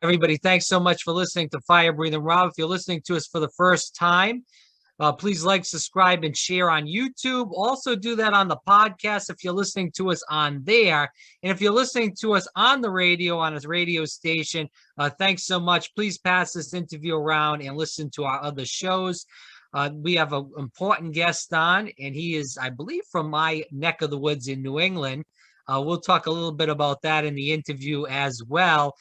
Everybody, thanks so much for listening to Fire Breathing Rob. If you're listening to us for the first time, please like, subscribe, and share on YouTube. Also do that on the podcast if you're listening to us on there. And if you're listening to us on the radio, on a radio station, thanks so much. Please pass this interview around and listen to our other shows. We have an important guest on, and he is, I believe, from my neck of the woods in New England. We'll talk a little bit about that in the interview as well.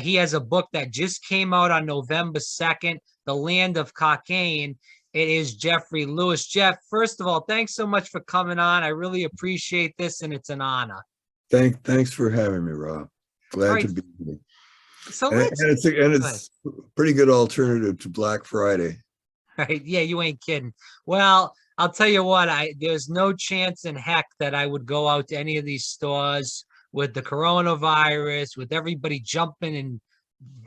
He has a book that just came out on November 2nd, The Land of Cockaigne. It is Jeffrey Lewis. Jeff, first of all, thanks so much for coming on. I really appreciate this, and it's an honor. Thanks for having me, Rob. Glad to be here. So it's a pretty good alternative to Black Friday. Right? Yeah, you ain't kidding. Well, I'll tell you what, there's no chance in heck that I would go out to any of these stores with the coronavirus, with everybody jumping and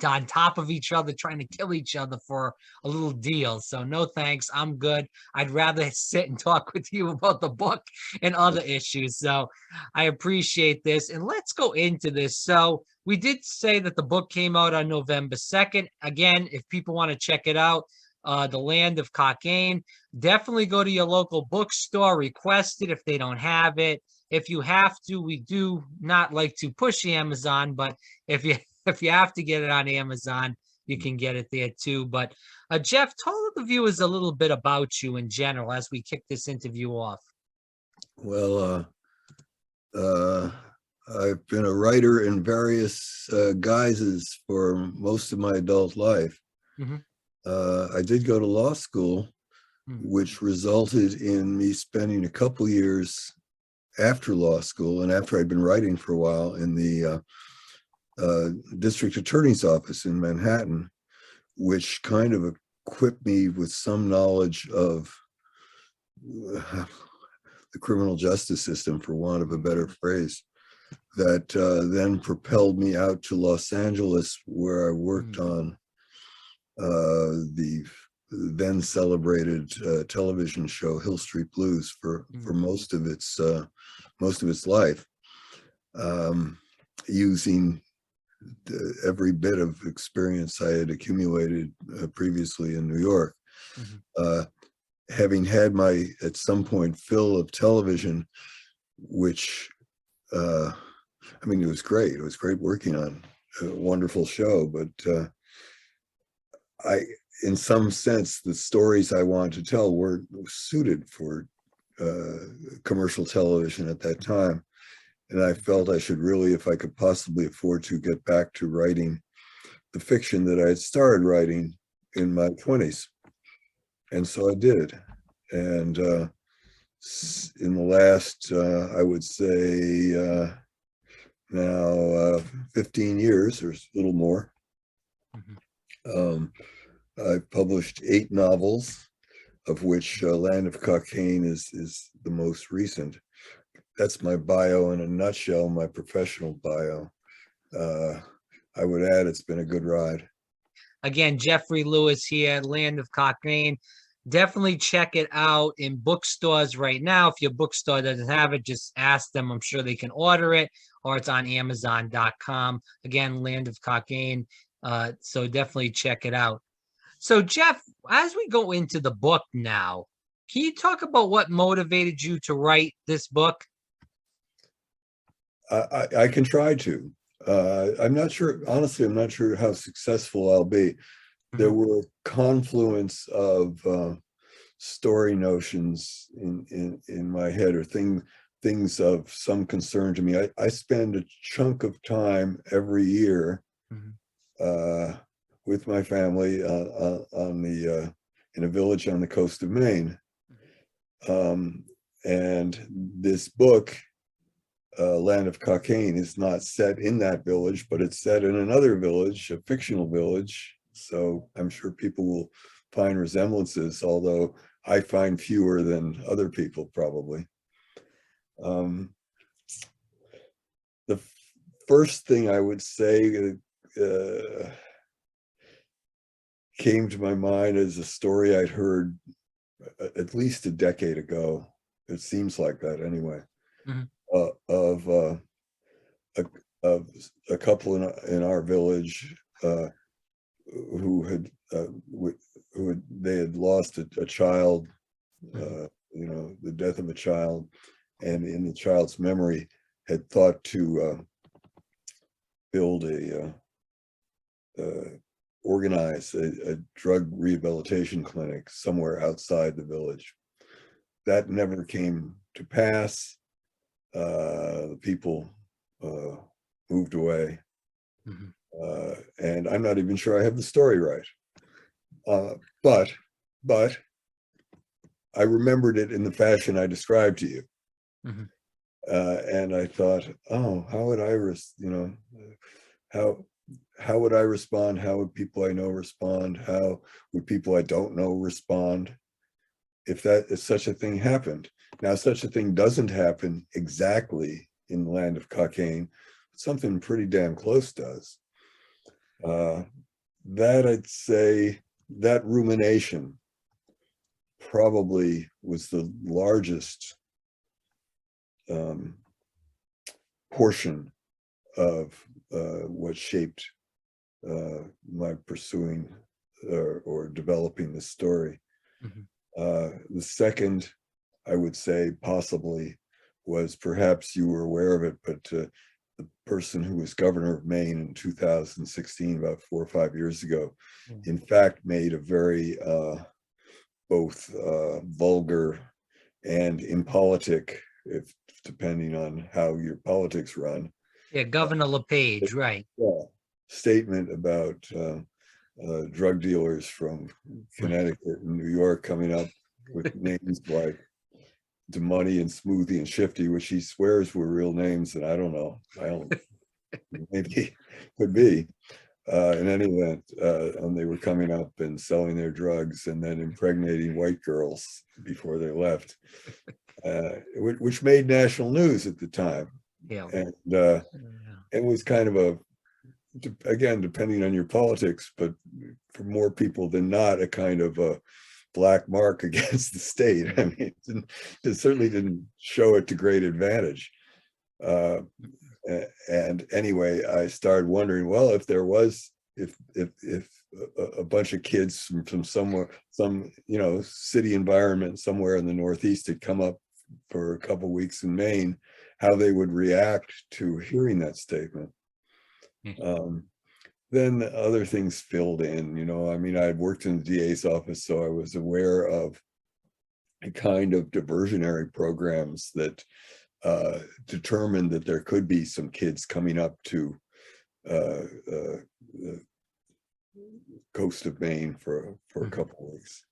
on top of each other, trying to kill each other for a little deal. So no thanks. I'm good. I'd rather sit and talk with you about the book and other issues. So I appreciate this. And let's go into this. So we did say that the book came out on November 2nd. Again, if people want to check it out, The Land of Cockaigne, definitely go to your local bookstore, request it if they don't have it. If you have to, we do not like to push Amazon, but if you have to get it on Amazon, you can get it there too. But Jeff, tell the viewers a little bit about you in general as we kick this interview off. Well, I've been a writer in various guises for most of my adult life. Mm-hmm. I did go to law school, which resulted in me spending a couple years after law school and after I'd been writing for a while in the district attorney's office in Manhattan, which kind of equipped me with some knowledge of the criminal justice system, for want of a better phrase, that then propelled me out to Los Angeles, where I worked on the then celebrated television show Hill Street Blues for most of its life, using every bit of experience I had accumulated previously in New York. Having had my, at some point, fill of television, which, I mean, it was great. It was great working on a wonderful show, but in some sense, the stories I wanted to tell weren't suited for commercial television at that time. And I felt I should really, if I could possibly afford to, get back to writing the fiction that I had started writing in my 20s. And so I did. And in the last, I would say now 15 years or a little more, I've published 8 novels, of which Land of Cockaigne is the most recent. That's my bio in a nutshell, my professional bio. I would add it's been a good ride. Again, Jeffrey Lewis here, Land of Cockaigne. Definitely check it out in bookstores right now. If your bookstore doesn't have it, just ask them. I'm sure they can order it, or it's on Amazon.com. Again, Land of Cockaigne. So definitely check it out. So Jeff, as we go into the book now, can you talk about what motivated you to write this book? I can try to. I'm not sure, honestly, I'm not sure how successful I'll be. There were a confluence of story notions in my head, or things of some concern to me. I spend a chunk of time every year with my family in a village on the coast of Maine. And this book, Land of Cockaigne, is not set in that village, but it's set in another village, a fictional village. So I'm sure people will find resemblances, although I find fewer than other people probably. The first thing I would say came to my mind as a story I'd heard at least a decade ago. It seems like that anyway. Of a couple in our village who had they had lost a child, the death of a child, and in the child's memory had thought to build organize a drug rehabilitation clinic somewhere outside the village. That never came to pass. The people moved away. And I'm not even sure I have the story right. But I remembered it in the fashion I described to you. And I thought, oh, how would I, how would I respond? How would people I know respond? How would people I don't know respond if such a thing happened? Now, such a thing doesn't happen exactly in the land of Cockaigne, but something pretty damn close does. That I'd say that rumination probably was the largest portion of what shaped my pursuing or developing the story. The second, I would say, possibly, was perhaps you were aware of it, but the person who was governor of Maine in 2016, about 4 or 5 years ago, in fact, made a very both vulgar and impolitic, if depending on how your politics run. Yeah, Governor LePage, right. Statement about drug dealers from Connecticut and New York coming up with names like DeMoney and Smoothie and Shifty, which he swears were real names, and I don't know. Maybe could be. In any event, and they were coming up and selling their drugs and then impregnating white girls before they left, which made national news at the time. Yeah. And it was kind of again, depending on your politics, but for more people than not, a kind of a black mark against the state. I mean, it certainly didn't show it to great advantage. And anyway, I started wondering, well, if there was, if a bunch of kids from somewhere, some city environment somewhere in the Northeast had come up for a couple of weeks in Maine, how they would react to hearing that statement. Then other things filled in, I mean, I had worked in the DA's office, so I was aware of a kind of diversionary programs that determined that there could be some kids coming up to the coast of Maine for a couple of weeks.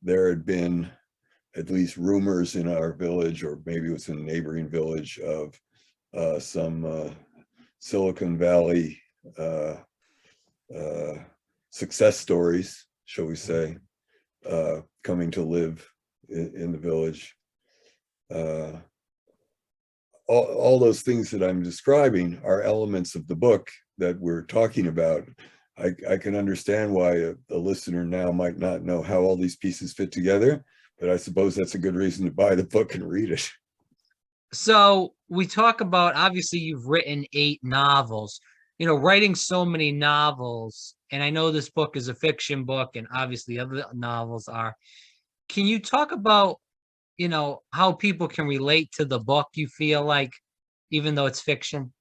There had been at least rumors in our village, or maybe it was in a neighboring village, of some Silicon Valley success stories, shall we say, coming to live in the village. All those things that I'm describing are elements of the book that we're talking about. I can understand why a listener now might not know how all these pieces fit together, but I suppose that's a good reason to buy the book and read it. So we talk about, obviously you've written 8 novels, writing so many novels, and I know this book is a fiction book and obviously other novels are. Can you talk about, how people can relate to the book, you feel like, even though it's fiction?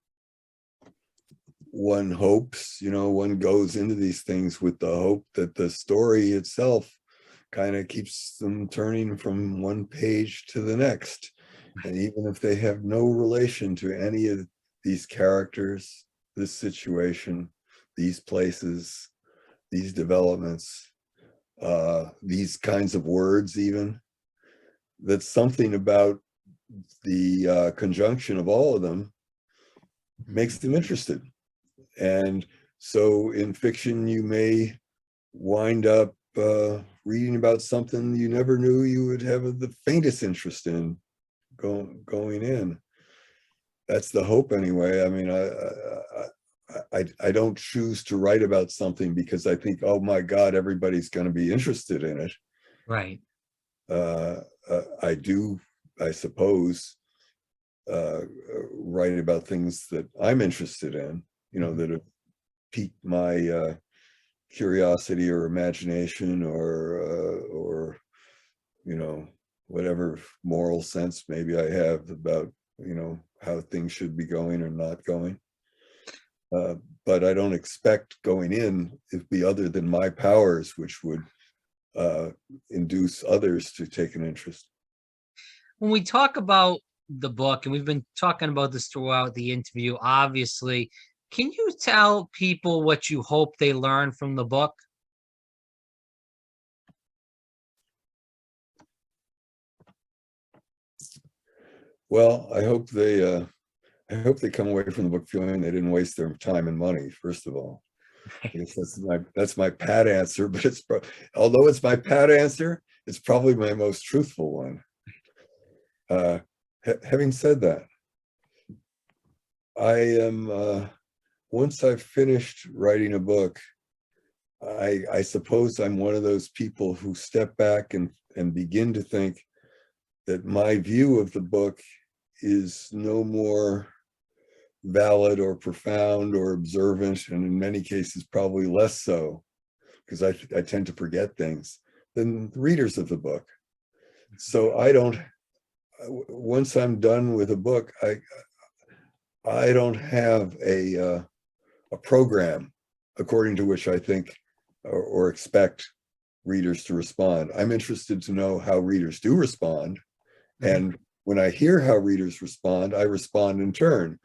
One hopes, one goes into these things with the hope that the story itself kind of keeps them turning from one page to the next. And even if they have no relation to any of these characters, this situation, these places, these developments, these kinds of words, even, that's something about the conjunction of all of them makes them interested. And so in fiction, you may wind up reading about something you never knew you would have the faintest interest in going in. That's the hope anyway. I mean, I don't choose to write about something because I think, oh my God, everybody's going to be interested in it. Right. I do, I suppose, write about things that I'm interested in, that have piqued my curiosity or imagination or whatever moral sense maybe I have about how things should be going or not going. But I don't expect going in to be other than my powers, which would induce others to take an interest. When we talk about the book, and we've been talking about this throughout the interview, obviously, can you tell people what you hope they learn from the book? Well, I hope they come away from the book feeling they didn't waste their time and money, first of all. I guess that's my pat answer, but although it's my pat answer, it's probably my most truthful one. Having said that, I am once I've finished writing a book, I suppose I'm one of those people who step back and begin to think that my view of the book is no more valid or profound or observant, and in many cases probably less so, because I tend to forget things, than the readers of the book. So once I'm done with a book, I don't have a program according to which I think or expect readers to respond. I'm interested to know how readers do respond. And when I hear how readers respond, I respond in turn.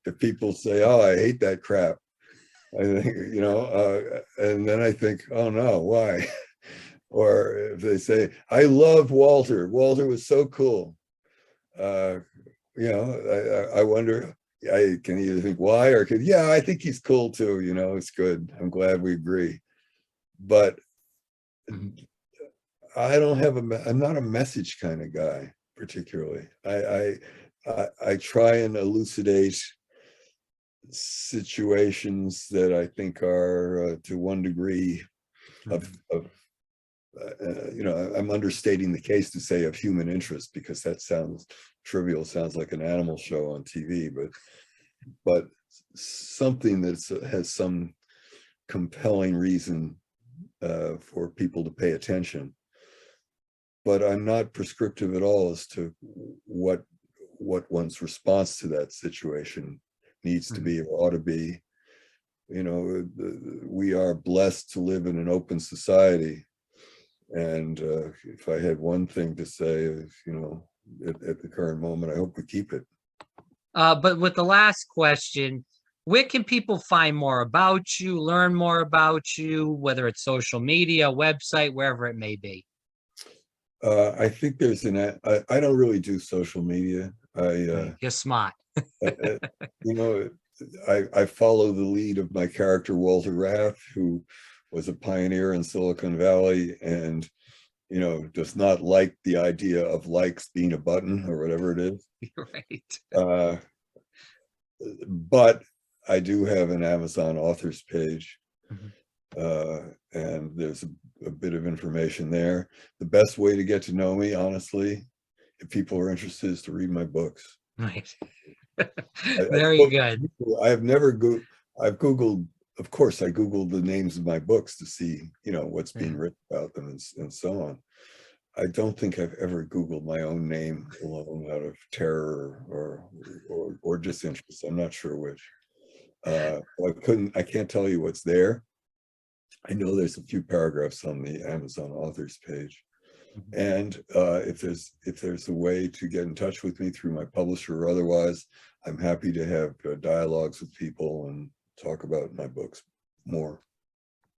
If people say, "Oh, I hate that crap," I think, and then I think, "Oh no, why?" Or if they say, "I love Walter. Walter was so cool." I wonder, I can either think why or I think he's cool too. It's good. I'm glad we agree. But I'm not a message kind of guy particularly. I try and elucidate situations that I think are to one degree I'm understating the case to say of human interest, because that sounds trivial, sounds like an animal show on TV, but something that has some compelling reason for people to pay attention. But I'm not prescriptive at all as to what one's response to that situation needs to be or ought to be. We are blessed to live in an open society. And if I had one thing to say, at the current moment, I hope we keep it. But with the last question, where can people find more about you, learn more about you, whether it's social media, website, wherever it may be? I think there's I don't really do social media. You're smart. I follow the lead of my character, Walter Rath, who was a pioneer in Silicon Valley and, does not like the idea of likes being a button or whatever it is. Right. But I do have an Amazon authors page. And there's a bit of information there. The best way to get to know me, honestly, if people are interested, is to read my books. Right. Very good. I've Googled, of course, I Googled the names of my books to see, what's being written about them and so on. I don't think I've ever Googled my own name alone out of terror or disinterest. I'm not sure which. I can't tell you what's there. I know there's a few paragraphs on the Amazon authors page. And if there's a way to get in touch with me through my publisher or otherwise, I'm happy to have dialogues with people and talk about my books more.